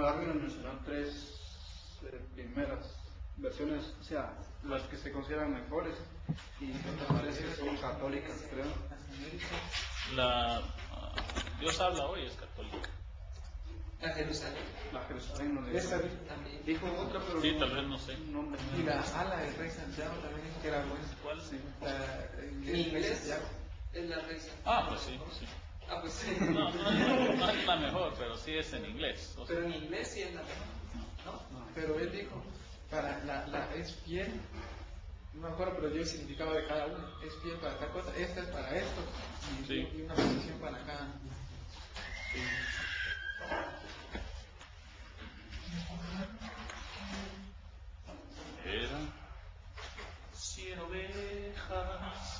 Darwin mencionó tres primeras versiones, o sea, las que se consideran mejores, y me parece que son católicas, creo. Dios habla hoy es católica. La Jerusalén. La Jerusalén no le Esa también. dijo otra, pero Sí, tal vez no sé. Y la ala del Rey Santiago también dijo que era buena. ¿Cuál? Sí. En inglés es la Rey Santiago. Ah, pues sí, sí. Ah, pues sí. No es la mejor, pero sí es en inglés. O sea, Pero en inglés sí es la mejor. ¿No? Pero él dijo, es fiel, no me acuerdo, pero dio el significado de cada uno. Es fiel para tal cosa, esta es para esto, y, Sí. y una posición para cada. Era 100 ovejas.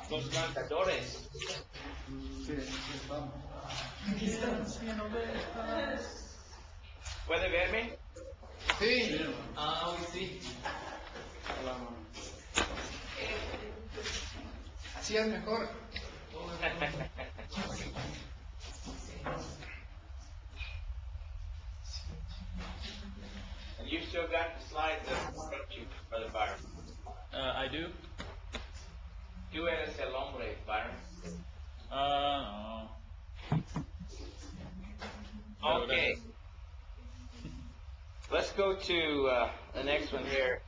Los cantadores. Sí, vamos. 100 ovejas. ¿Puede verme? Sí, Ah, hoy sí. así es mejor. And you still got the slides that brought you, Brother Byron. I do. Tú eres el hombre, Byron. No. Okay. Let's go to the next one here.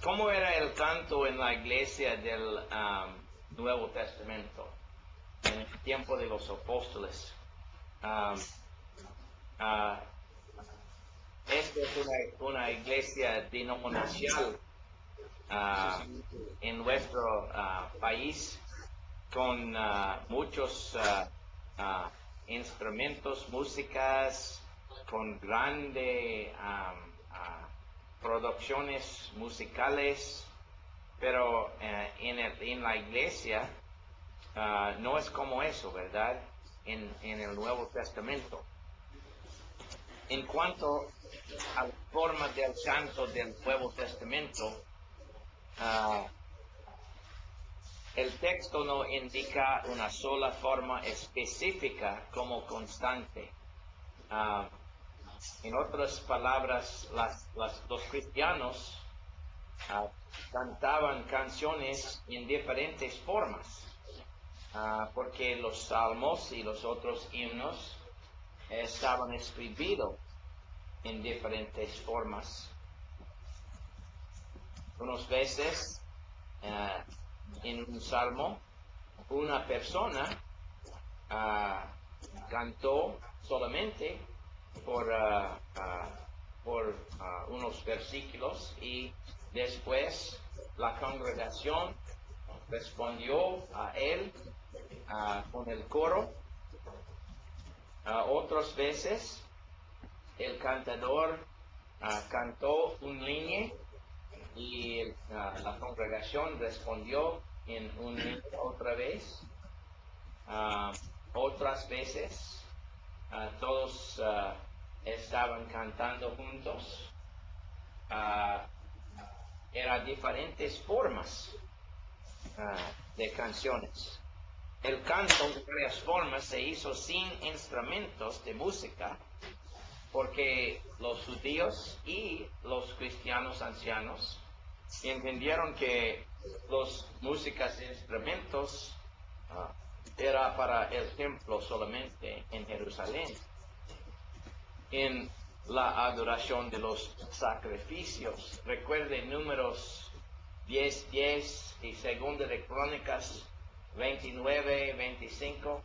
¿Cómo era el canto en la iglesia del Nuevo Testamento? En el tiempo de los apóstoles. Esta es una iglesia denominacional en nuestro país con muchos instrumentos, músicas, con grandes producciones musicales, pero en la iglesia no es como eso, ¿verdad? En el Nuevo Testamento. En cuanto a la forma del canto del Nuevo Testamento, el texto no indica una sola forma específica como constante. En otras palabras, los cristianos cantaban canciones en diferentes formas, porque los salmos y los otros himnos estaban escritos en diferentes formas. Unas veces en un salmo una persona cantó solamente por unos versículos y después la congregación respondió a él con el coro. Otras veces el cantador cantó una línea y la congregación respondió en una línea otra vez. Otras veces todos estaban cantando juntos. Eran diferentes formas de canciones. El canto de varias formas se hizo sin instrumentos de música porque los judíos y los cristianos ancianos entendieron que los músicas e instrumentos era para el templo solamente en Jerusalén. En la adoración de los sacrificios, recuerden Números 10:10 y Segunda de Crónicas 29:25.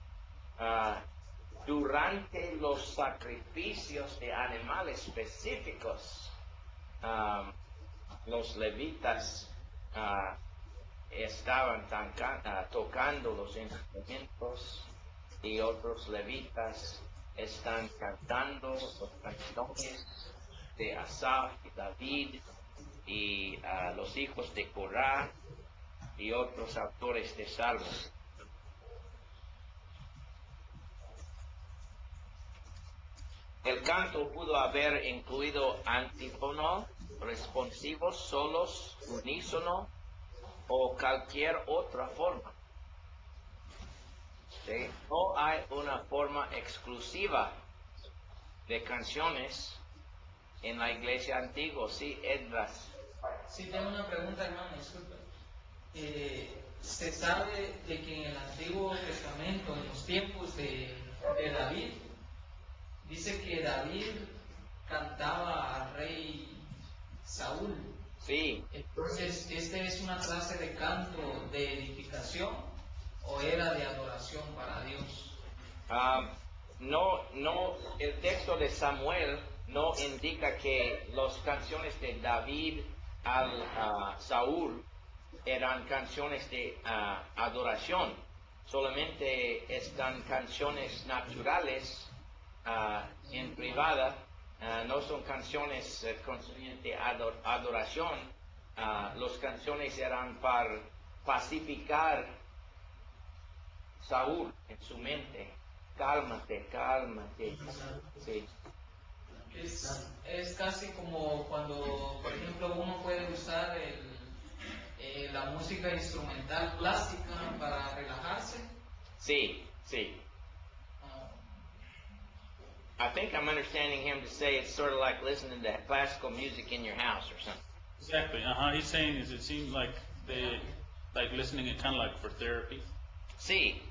Durante los sacrificios de animales específicos, los levitas estaban tocando los instrumentos y otros levitas están cantando los canciones de Asaf y David y los hijos de Corá y otros autores de salmos. El canto pudo haber incluido antífono, responsivos, solos, unísono o cualquier otra forma. ¿Sí? No hay una forma exclusiva de canciones en la iglesia antigua, sí, Edras. Sí, tengo una pregunta, hermano, disculpe. Se sabe de que en el Antiguo Testamento, en los tiempos de David, dice que David cantaba al rey Saúl. Sí, Entonces, ¿este es una clase de canto de edificación o era de adoración para Dios? no, el texto de Samuel no indica que las canciones de David al Saúl eran canciones de adoración, solamente están canciones naturales en privada, no son canciones concernientes a adoración. Las canciones eran para pacificar Saúl en su mente. Cálmate, cálmate. Sí. Es casi como cuando, por ejemplo, uno puede usar la música instrumental clásica para relajarse. Sí, sí. I think I'm understanding him to say it's sort of like listening to classical music in your house or something. Exactly. He's saying is it seems like they like listening it kind of like for therapy. Sí.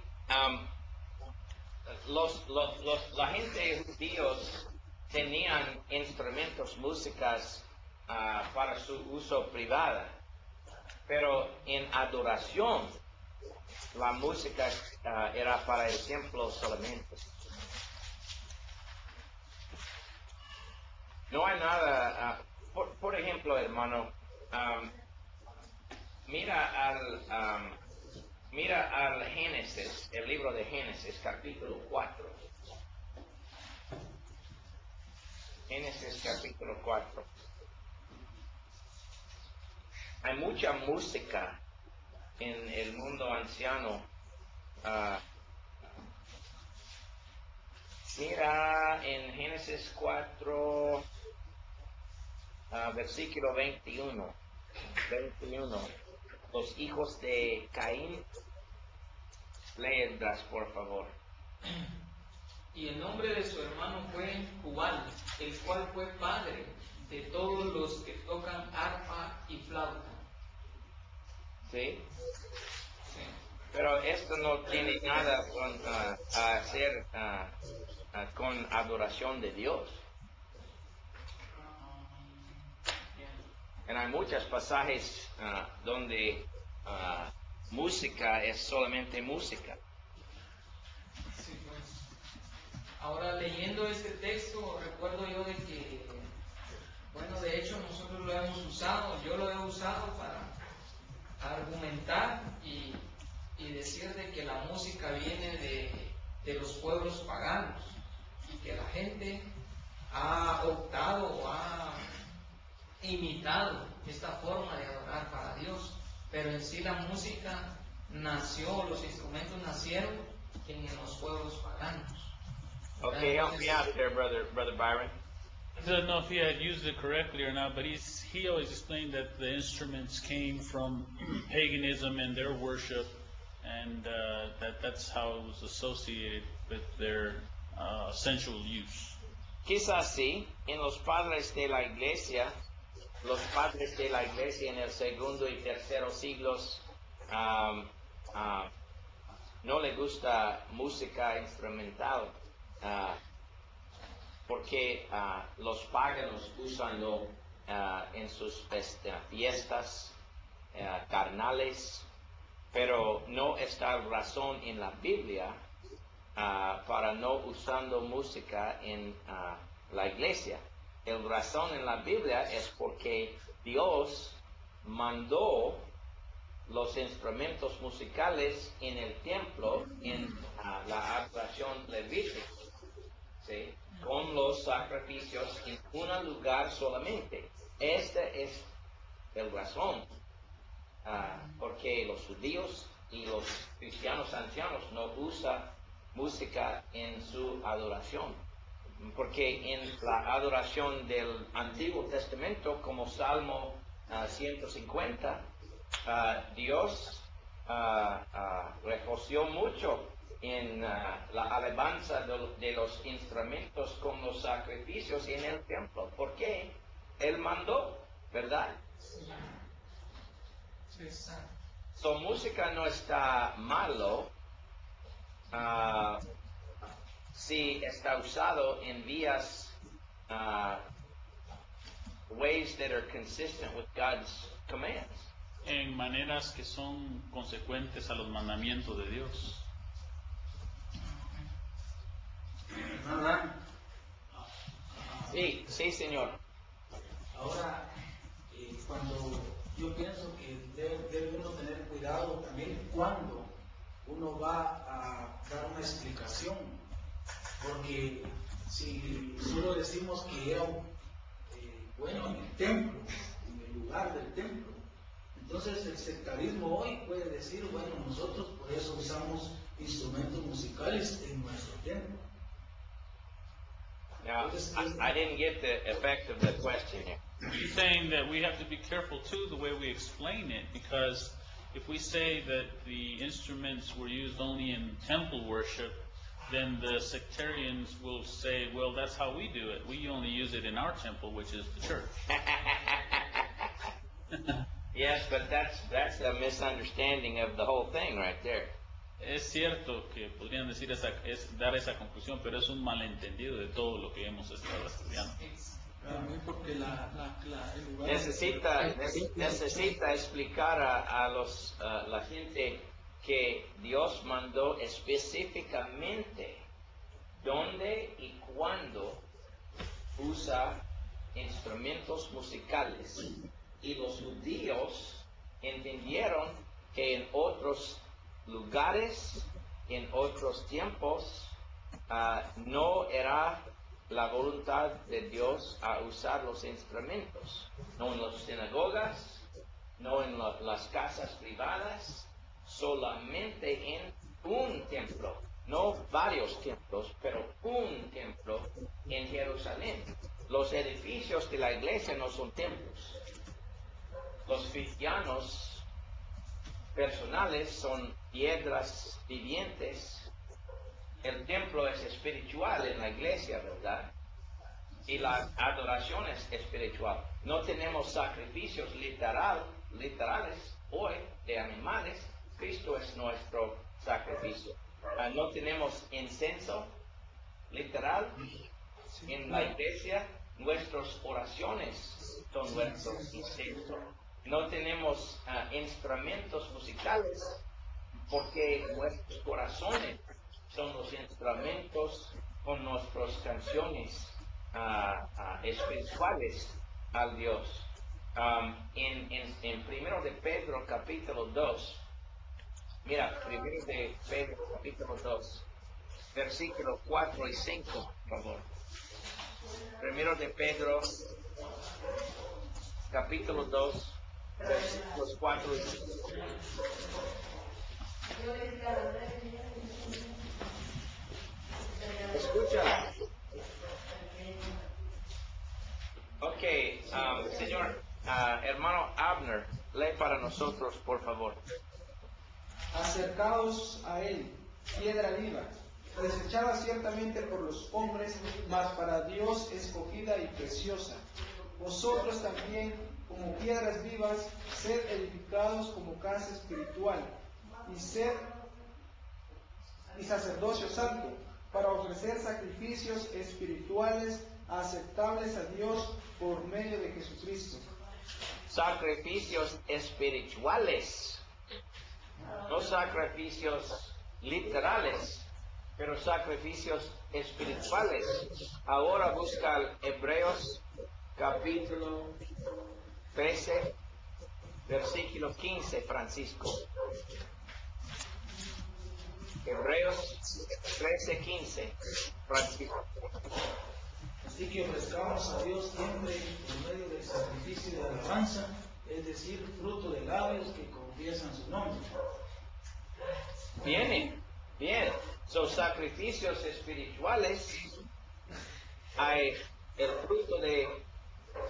La gente judíos tenían instrumentos, músicas para su uso privado, pero en adoración la música era para el templo solamente. No hay nada, por ejemplo, hermano, mira al Génesis, el libro de Génesis, capítulo 4. Génesis, capítulo 4. Hay mucha música en el mundo anciano. Mira en Génesis 4, versículo 21. Los hijos de Caín. Léelas, por favor. Y el nombre de su hermano fue Jubal, el cual fue padre de todos los que tocan arpa y flauta. ¿Sí? Sí. Pero esto no tiene nada a hacer con adoración de Dios. Y hay muchos pasajes donde música es solamente música. Sí, pues. Ahora leyendo este texto recuerdo yo de que, bueno, de hecho nosotros lo hemos usado, yo lo he usado para argumentar y decir de que la música viene de los pueblos paganos y que la gente ha optado o ha imitado esta forma de adorar para Dios, pero en sí la música nació, los instrumentos nacieron en los pueblos paganos. Okay, help me out there, brother Byron. I don't know if he had used it correctly or not, but he always explained that the instruments came from paganism and their worship, and that's how it was associated with their sensual use. Quizás sí, en los padres de la iglesia en el segundo y tercero siglos no le gusta música instrumental porque los paganos usanlo en sus fiestas carnales, pero no está razón en la Biblia para no usando música en la iglesia. El razón en la Biblia es porque Dios mandó los instrumentos musicales en el templo en la adoración levítica, ¿sí? Con los sacrificios en un lugar solamente. Este es el razón porque los judíos y los cristianos ancianos no usan música en su adoración. Porque en la adoración del Antiguo Testamento, como Salmo 150, Dios reconoció mucho en la alabanza de los instrumentos con los sacrificios en el templo. ¿Por qué? Él mandó, ¿verdad? Sí. Su música no está malo si está usado en vías, ways that are consistent with God's commands. En maneras que son consecuentes a los mandamientos de Dios. ¿Verdad? Sí, sí, señor. Ahora, cuando yo pienso que debe uno tener cuidado también cuando uno va a dar una explicación, porque si solo decimos que era bueno en el templo, en el lugar del templo, entonces el sectarismo hoy puede decir, bueno, nosotros por eso usamos instrumentos musicales en nuestro templo. Now, I didn't get the effect of the question here. He's saying that we have to be careful too the way we explain it, because if we say that the instruments were used only in temple worship, then the sectarians will say, well, that's how we do it. We only use it in our temple, which is the church. Yes, but that's a misunderstanding of the whole thing right there. Es cierto que podrían decir dar esa conclusión, pero es un malentendido de todo lo que hemos estado estudiando. También porque el lugar Necesita explicar a la gente que Dios mandó específicamente dónde y cuándo usa instrumentos musicales. Y los judíos entendieron que en otros lugares, en otros tiempos, no era la voluntad de Dios a usar los instrumentos. No en las sinagogas, no en las casas privadas, solamente en un templo. No varios templos, pero un templo en Jerusalén. Los edificios de la iglesia no son templos. Los cristianos personales son piedras vivientes. El templo es espiritual en la iglesia, ¿verdad? Y la adoración es espiritual. No tenemos sacrificios literales hoy de animales. Cristo es nuestro sacrificio. No tenemos incenso literal en la iglesia. Nuestras oraciones son nuestros incensos. No tenemos instrumentos musicales porque nuestros corazones son los instrumentos con nuestras canciones espirituales al Dios. En 1 de Pedro capítulo 2, mira, 1 de Pedro capítulo 2, versículos 4 y 5, por favor. 1 de Pedro capítulo 2, versículos 4 y 5. Escucha. Ok, señor hermano Abner, lee para nosotros, por favor. Acercaos a él, piedra viva, desechada ciertamente por los hombres, mas para Dios escogida y preciosa. Vosotros también, como piedras vivas, sed edificados como casa espiritual, y sacerdocio santo, para ofrecer sacrificios espirituales aceptables a Dios por medio de Jesucristo. Sacrificios espirituales, no sacrificios literales, pero sacrificios espirituales. Ahora busca Hebreos capítulo 13, versículo 15, Francisco. Hebreos 13, 15, Francisco. Así que ofrezcamos a Dios siempre por medio del sacrificio de alabanza, es decir, fruto de labios que confiesan su nombre. Bien. Son sacrificios espirituales. Hay el fruto de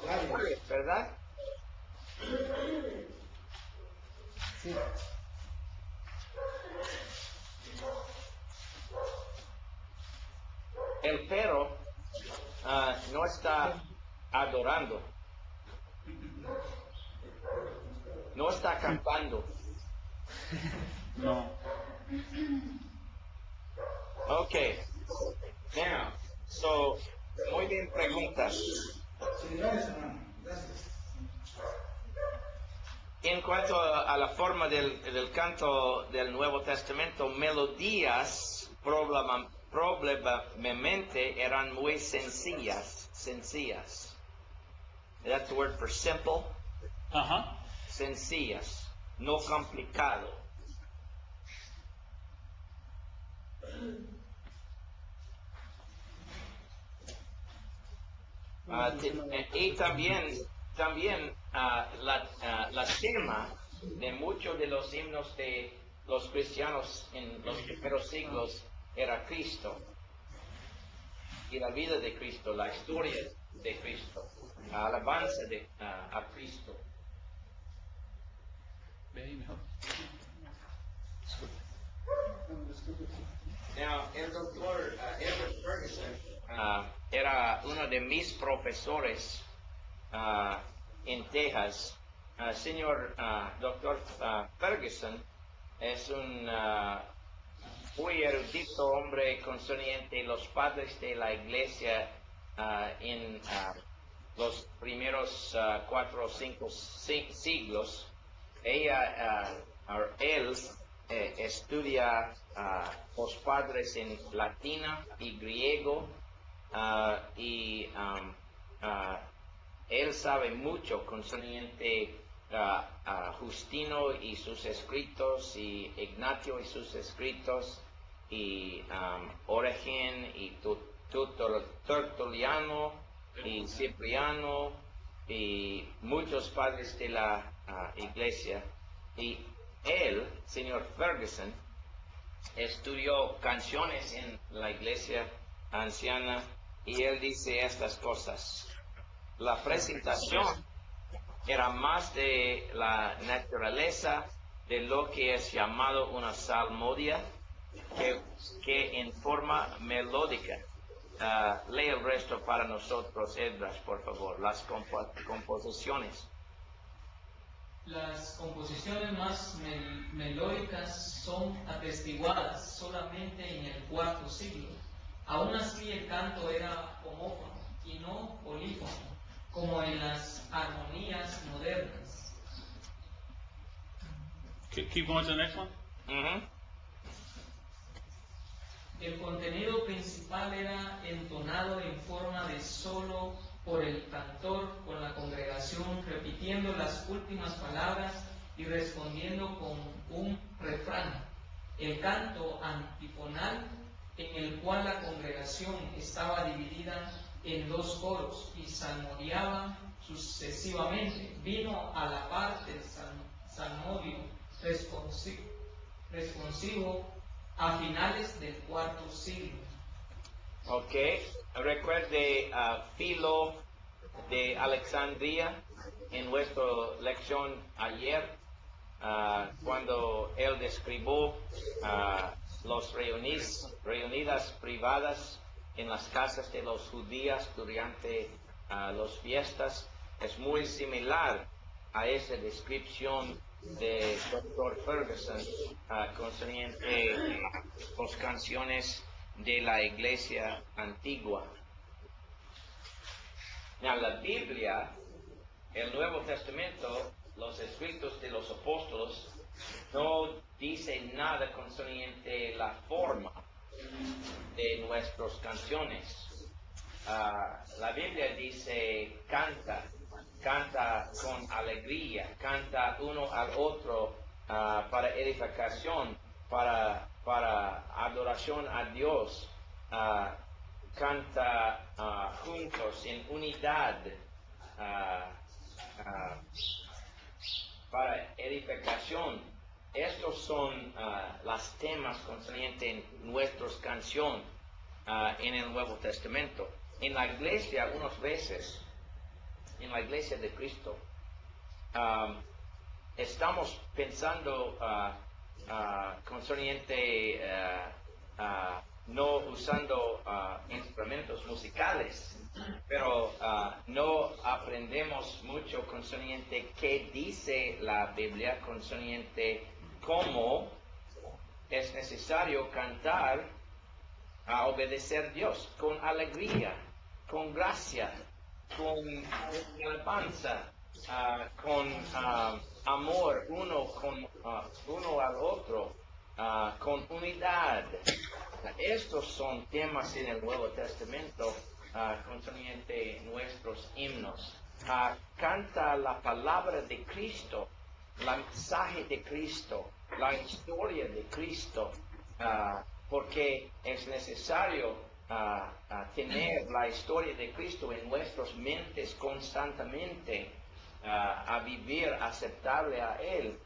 labios, ¿verdad? Sí. orando. No está cantando. No. Okay. Now, so, muy bien preguntas. Sí, gracias, hermano. Gracias. En cuanto a la forma del canto del Nuevo Testamento, melodías probablemente eran muy sencillas. That's the word for simple. Uh-huh. Sencillas, no complicado. Y también la tema de muchos de los himnos de los cristianos en los primeros siglos era Cristo y la vida de Cristo, la historia de Cristo, la alabanza a Cristo. Now, el doctor Edward Ferguson era uno de mis profesores en Texas. Señor doctor Ferguson es un muy erudito hombre concerniente los padres de la iglesia en los primeros 4 o 5 siglos. Él estudia los padres en latina y griego y él sabe mucho concerniente a Justino y sus escritos y Ignatio y sus escritos y Origen y Tertuliano y Cipriano y muchos padres de la iglesia. Y él, señor Ferguson, estudió canciones en la iglesia anciana y él dice estas cosas. La presentación era más de la naturaleza de lo que es llamado una salmodia que en forma melódica. Lee el resto para nosotros, Edras, por favor, las composiciones. Las composiciones más melódicas son atestiguadas solamente en el IV siglo. Aún así el canto era homófono y no polífono, como en las armonías modernas. Keep going to the next one. Mm-hmm. El contenido principal era entonado en forma de solo por el cantor con la congregación, repitiendo las últimas palabras y respondiendo con un refrán. El canto antifonal, en el cual la congregación estaba dividida en 2 coros y salmodiaban sucesivamente, vino a la parte del salmodio responsivo a finales del IV siglo. Ok, recuerde a Filo de Alejandría en nuestra lección ayer, cuando él describió las reunidas privadas en las casas de los judíos durante las fiestas. Es muy similar a esa descripción de Dr. Ferguson concerniente las canciones de la iglesia antigua. En la Biblia, el Nuevo Testamento, los escritos de los apóstoles, no dicen nada concerniente la forma de nuestras canciones. La Biblia dice canta con alegría, canta uno al otro para edificación, para adoración a Dios, canta juntos en unidad para edificación. Estos son los temas concernientes en nuestras canciones en el Nuevo Testamento. En la iglesia, unas veces, en la iglesia de Cristo, estamos pensando concerniente no usando instrumentos musicales, pero no aprendemos mucho concerniente qué dice la Biblia, concerniente cómo es necesario cantar a obedecer a Dios con alegría, con gracia, con alabanza, con amor uno al otro, con unidad. Estos son temas en el Nuevo Testamento concerniente nuestros himnos. Canta la palabra de Cristo, el mensaje de Cristo, la historia de Cristo, porque es necesario tener la historia de Cristo en nuestras mentes constantemente, a vivir aceptable a Él.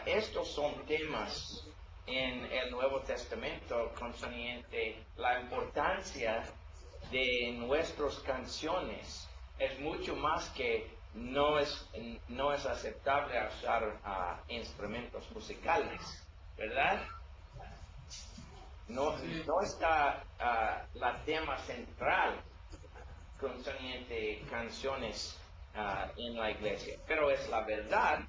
Estos son temas en el Nuevo Testamento concerniente la importancia de nuestras canciones. Es mucho más que no es aceptable usar instrumentos musicales, ¿verdad? No está la tema central concerniente canciones en la iglesia, pero es la verdad.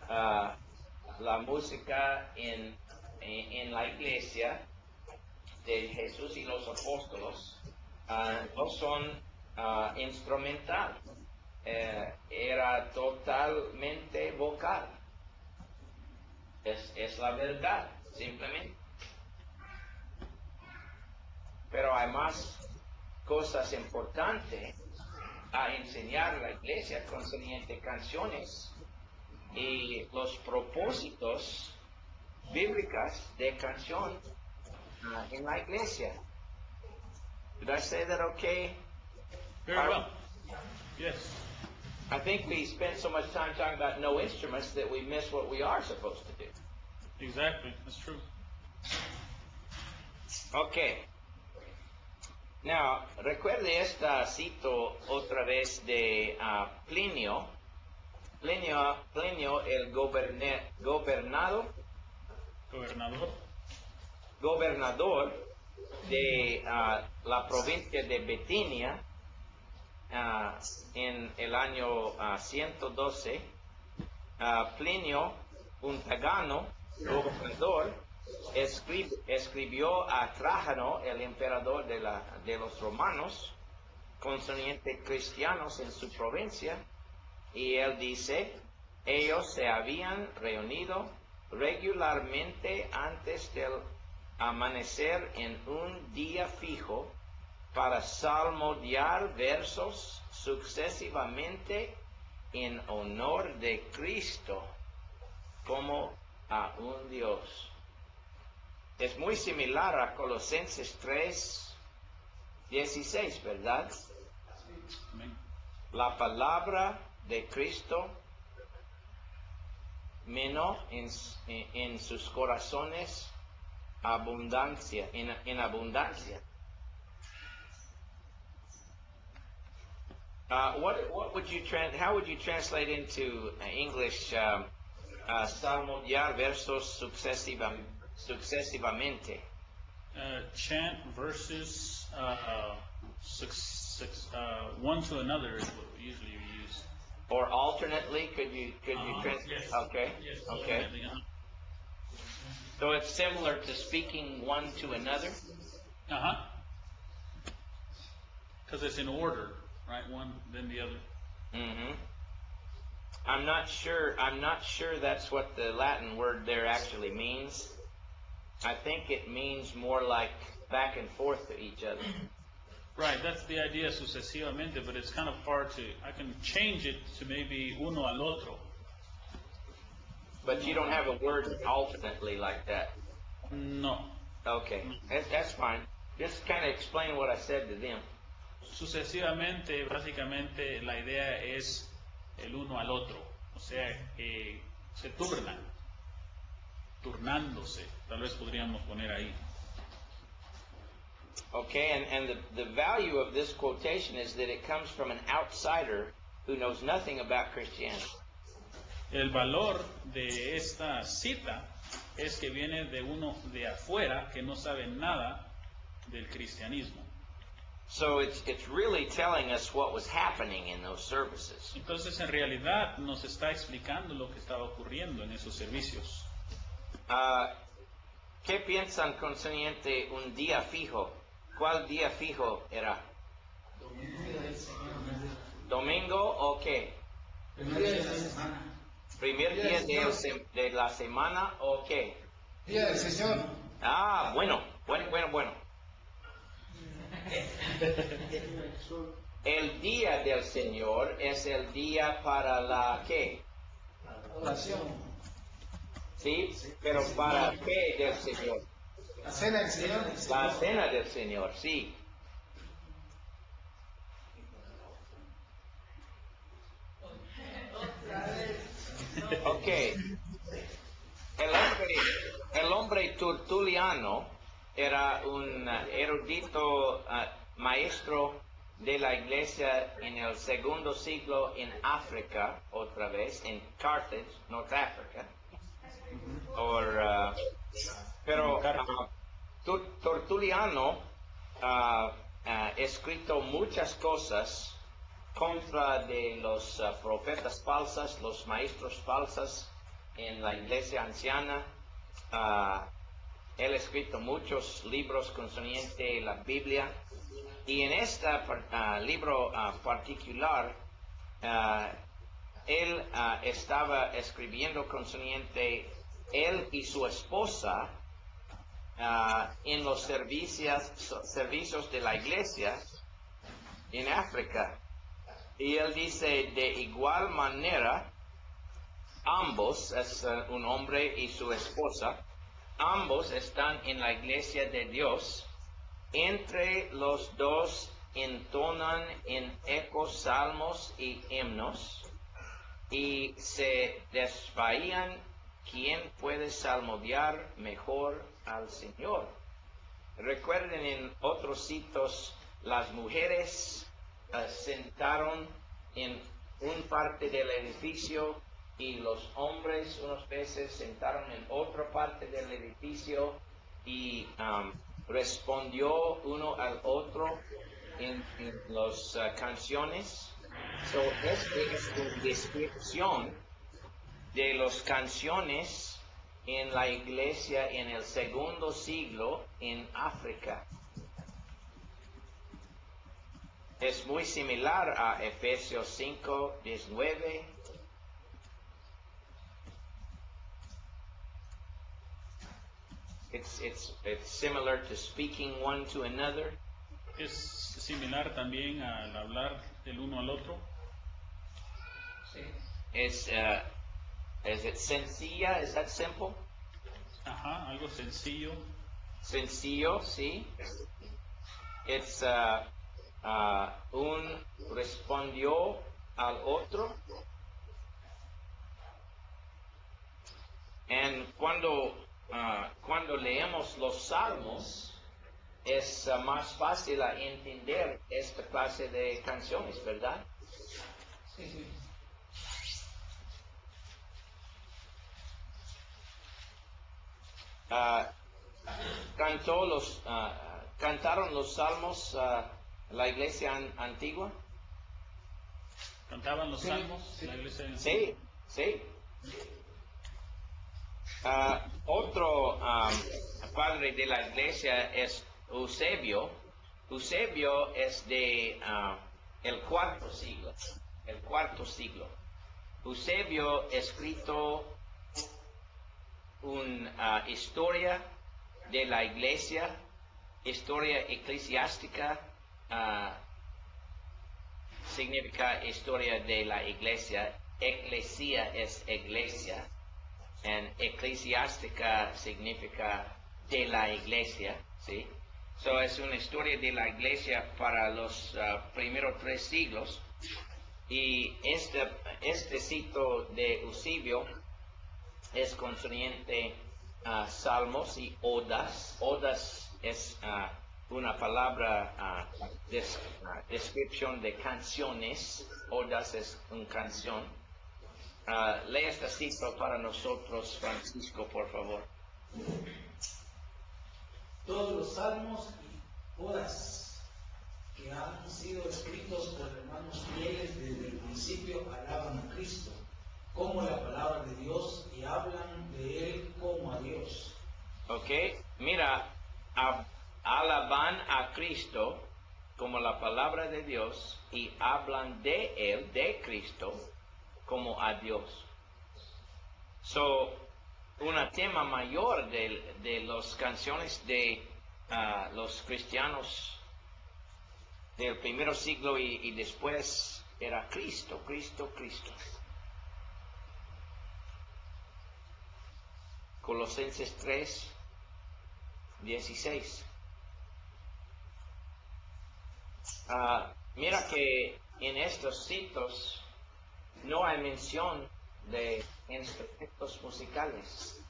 La música en la iglesia de Jesús y los apóstoles no son instrumental, era totalmente vocal. Es la verdad, simplemente. Pero hay más cosas importantes a enseñar a la iglesia concerniente canciones y los propósitos bíblicos de canción en la iglesia. Did I say that okay? Very well. Yes. I think we spent so much time talking about no instruments that we miss what we are supposed to do. Exactly. That's true. Okay. Now, recuerde esta cito otra vez de Plinio. Plinio el gobernador de la provincia de Betinia en el año 112. Plinio, un pagano gobernador, escribió a Trajano, el emperador de los romanos, concerniente cristianos en su provincia, y él dice: ellos se habían reunido regularmente antes del amanecer en un día fijo para salmodiar versos sucesivamente en honor de Cristo como a un Dios. Es muy similar a Colosenses 3:16, ¿verdad? Amén. La palabra de Cristo menó en sus corazones abundancia, en abundancia. What would you how would you translate into English salmodiar versos sucesivamente? Chant verses one to another is what we usually use. Or alternately, could you translate? Yes. Okay. Yes, Okay. alternately, So it's similar to speaking one to another. Because it's in order, right? One, then the other. Mm-hmm. I'm not sure that's what the Latin word there actually means. I think it means more like back and forth to each other. Right, that's the idea sucesivamente, but it's kind of hard to, I can change it to maybe uno al otro. But you don't have a word alternately like that. No. Okay, that's fine. Just kind of explain what I said to them. Sucesivamente, básicamente, la idea es el uno al otro. O sea, se turnan, turnándose, tal vez podríamos poner ahí. Okay, and the value of this quotation is that it comes from an outsider who knows nothing about Christianity. El valor de esta cita es que viene de uno de afuera que no sabe nada del cristianismo. So it's really telling us what was happening in those services. Entonces, en realidad, nos está explicando lo que estaba ocurriendo en esos servicios. ¿Qué piensan concerniente un día fijo? ¿Cuál día fijo era? ¿Domingo o qué? Primer día de la semana. ¿Primer día de la semana o qué? Día del Señor. Ah, bueno. El día del Señor es el día para la ¿qué? Oración. ¿Sí? Pero ¿para qué del Señor? La cena del Señor. La cena del Señor, sí. Ok. El hombre Tertuliano era un erudito maestro de la iglesia en el segundo siglo en África, otra vez, en Carthage, North Africa. Pero Tertuliano escrito muchas cosas contra de los profetas falsos, los maestros falsos en la iglesia anciana. Él ha escrito muchos libros concernientes a la Biblia, y en este libro particular él estaba escribiendo concerniente él y su esposa en los servicios de la iglesia en África. Y él dice, de igual manera, ambos, es un hombre y su esposa, ambos están en la iglesia de Dios. Entre los dos entonan en ecos salmos y himnos, y se desvaían quién puede salmodiar mejor al Señor. Recuerden, en otros sitios las mujeres sentaron en un parte del edificio y los hombres unas veces sentaron en otra parte del edificio, y respondió uno al otro en las canciones. So, esta es una descripción de las canciones en la iglesia en el segundo siglo en África. Es muy similar a Efesios 5:19. It's similar to speaking one to another. Es similar también al hablar del uno al otro. Sí. Is it sencilla? Is that simple? Ajá, algo sencillo. Sencillo, sí. It's un respondió al otro. Y cuando leemos los salmos, es más fácil a entender esta clase de canciones, ¿verdad? Sí, sí. Cantaron los salmos la iglesia antigua. ¿Cantaban los salmos en la iglesia? Sí. Otro padre de la iglesia es Eusebio. Eusebio es de el cuarto siglo. Eusebio escrito una historia de la iglesia, historia eclesiástica, significa historia de la iglesia. Eclesia es iglesia, y eclesiástica significa de la iglesia, ¿sí? So es una historia de la iglesia para los primeros 3 siglos. Y este cito de Eusebio es concerniente a salmos y odas. Odas es una palabra, descripción de canciones. Odas es una canción. Lee este cito para nosotros, Francisco, por favor. Todos los salmos todas que han sido escritos por hermanos fieles desde el principio alaban a Cristo como la palabra de Dios y hablan de Él como a Dios. Ok, mira, alaban a Cristo como la palabra de Dios y hablan de Él, de Cristo, como a Dios. So, un tema mayor de las canciones de los cristianos del primer siglo y después era Cristo, Cristo, Cristo. Colosenses 3, 16. Mira que en estos sitios no hay mención de instrumentos musicales.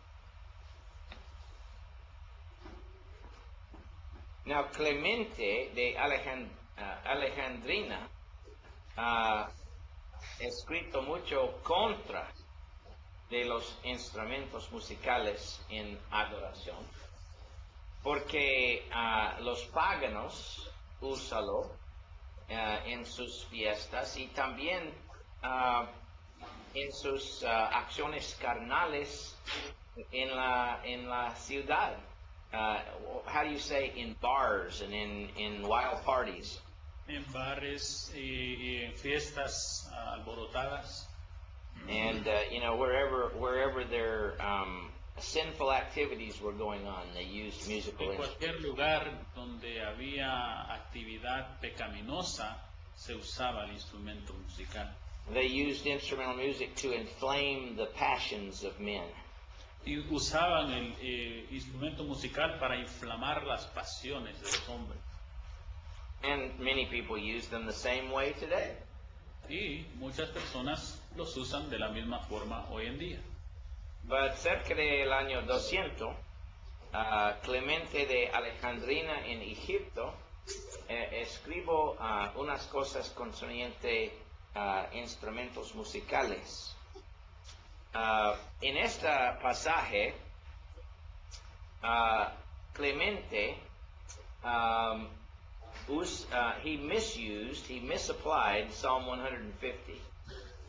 Now, Clemente de Alejandrina ha escrito mucho contra de los instrumentos musicales en adoración, porque los paganos úsalo en sus fiestas y también en sus acciones carnales en la ciudad. How do you say in bars and in wild parties? En bares y en fiestas alborotadas. And wherever their sinful activities were going on, they used musical En instruments. cualquier lugar donde había actividad pecaminosa se usaba el instrumento musical. They used instrumental music to inflame the passions of men. Y usaban el instrumento musical para inflamar las pasiones de los hombres. And many people use them the same way today. Y muchas personas los usan de la misma forma hoy en día. But cerca del año 200, Clemente de Alejandrina en Egipto escribió unas cosas concernientes a instrumentos musicales. En este pasaje, Clemente he misapplied Psalm 150.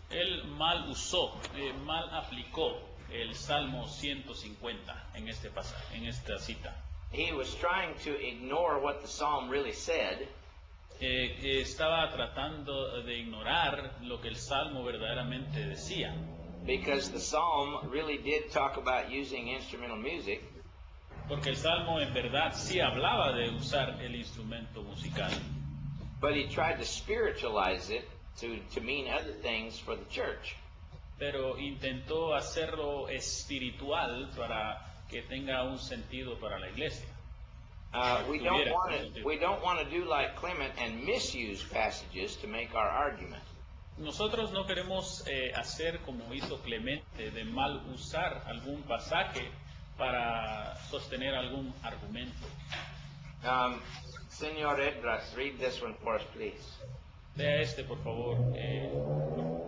Él mal usó, mal aplicó el Salmo 150 en este pasaje, en esta cita. He was trying to ignore what the psalm really said, Estaba tratando de ignorar lo que el Salmo verdaderamente decía, because the psalm really did talk about using instrumental music, porque el Salmo en verdad sí hablaba de usar el instrumento musical, but he tried to spiritualize it to mean other things for the church. pero intentó hacerlo espiritual para que tenga un sentido para la iglesia. We don't want to do like Clement and misuse passages to make our argument. Nosotros no queremos hacer como hizo Clemente, de mal usar algún pasaje para sostener algún argumento. Señor Edras, read this one for us, please. Lea este, por favor.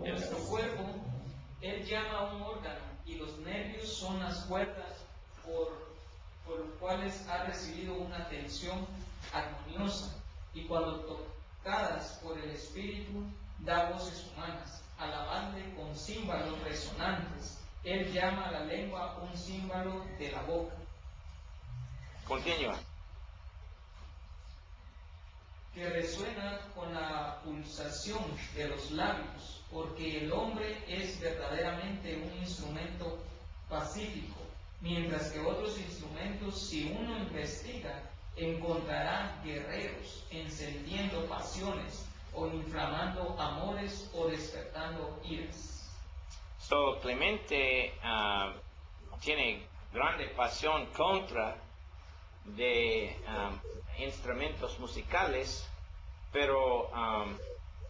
Nuestro cuerpo, Él llama a un órgano, y los nervios son las cuerdas por los cuales ha recibido una tensión armoniosa, y cuando tocadas por el Espíritu, da voces humanas, alabadle con címbalos resonantes. Él llama a la lengua un címbalo de la boca. Continúa. Que resuena con la pulsación de los labios, porque el hombre es verdaderamente un instrumento pacífico, mientras que otros instrumentos, si uno investiga, encontrará guerreros encendiendo pasiones, o inflamando amores, o despertando iras. So, Clemente tiene grande pasión contra de instrumentos musicales, pero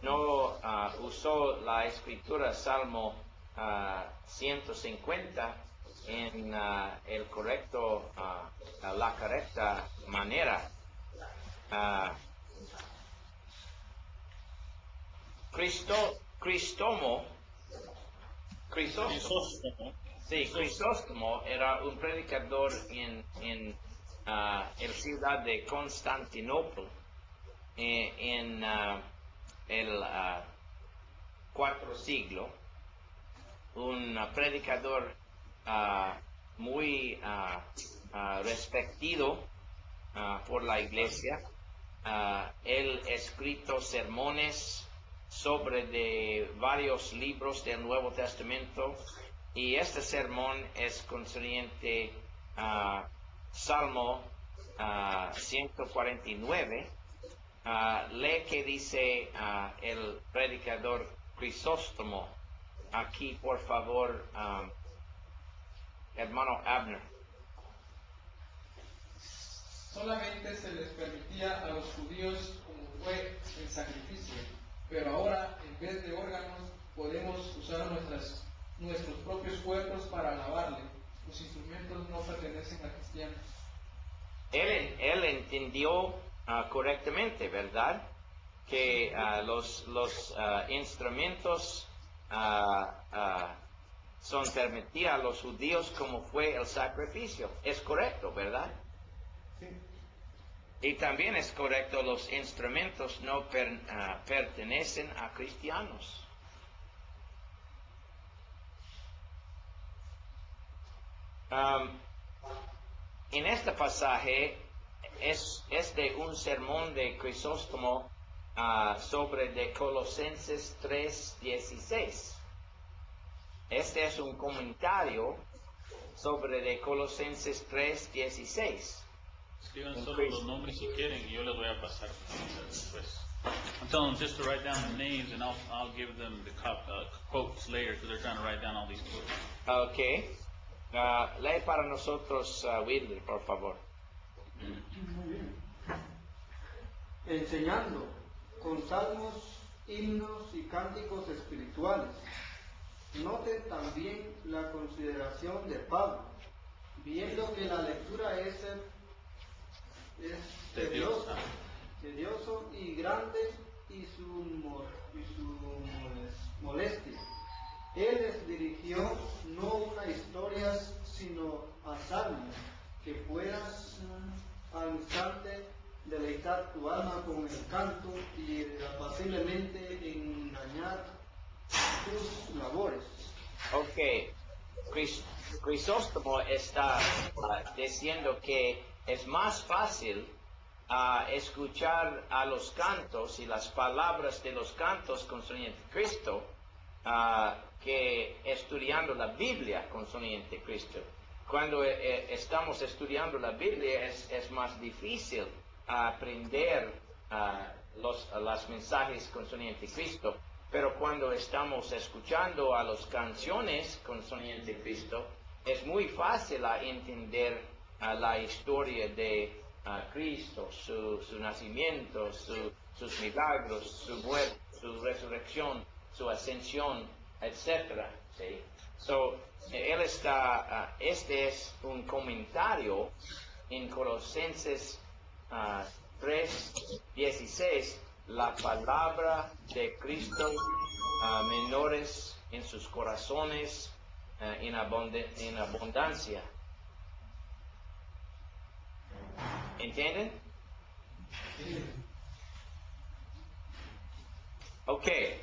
no usó la escritura Salmo 150 en la correcta manera. Crisóstomo era un predicador en la ciudad de Constantinopla en el cuarto siglo, un predicador muy respetado por la iglesia. Él ha escrito sermones sobre de varios libros del Nuevo Testamento, y este sermón es concerniente a Salmo 149. Lee que dice el predicador Crisóstomo aquí, por favor, hermano Abner. Solamente se les permitía a los judíos como fue el sacrificio, pero ahora en vez de órganos podemos usar nuestros propios cuerpos para alabarle. Los instrumentos no pertenecen a cristianos. Él entendió correctamente, ¿verdad? Que los instrumentos son permitidos a los judíos como fue el sacrificio. Es correcto, ¿verdad? Sí. Y también es correcto, los instrumentos no pertenecen a cristianos. En este pasaje es de un sermón de Crisóstomo sobre de Colosenses 3:16. Este es un comentario sobre de Colosenses 3:16. Escriban solo los nombres si quieren y yo les voy a pasar después. I'm telling them just to write down the names and I'll give them the quotes later because they're trying to write down all these quotes. Okay. Lee para nosotros, Willy, por favor. Muy bien. Enseñando con salmos, himnos y cánticos espirituales. Noten también la consideración de Pablo, viendo que la lectura es tedioso y grande y su molestia. Él les dirigió no una historia, sino a salmos, que puedas al instante deleitar tu alma con el canto y apaciblemente engañar tus labores. Ok. Crisóstomo está diciendo que es más fácil escuchar a los cantos y las palabras de los cantos concernientes a Cristo que estudiando la Biblia concerniente a Cristo. Cuando estamos estudiando la Biblia es más difícil aprender los mensajes concernientes a Cristo, pero cuando estamos escuchando a las canciones concernientes a Cristo es muy fácil entender la historia de Cristo, su nacimiento, sus milagros, su muerte, su resurrección, su ascensión, etc. ¿Sí? Él está, este es un comentario en Colosenses 3:16, la palabra de Cristo menores en sus corazones en abundancia. ¿Entienden? Okay.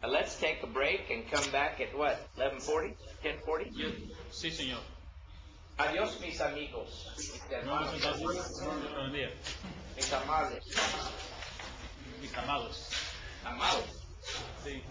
Let's take a break and come back at what? 11:40? 10:40? Sí, señor. Adiós, mis amigos, mis hermanos, mis amables, Mis amados. amados. Sí.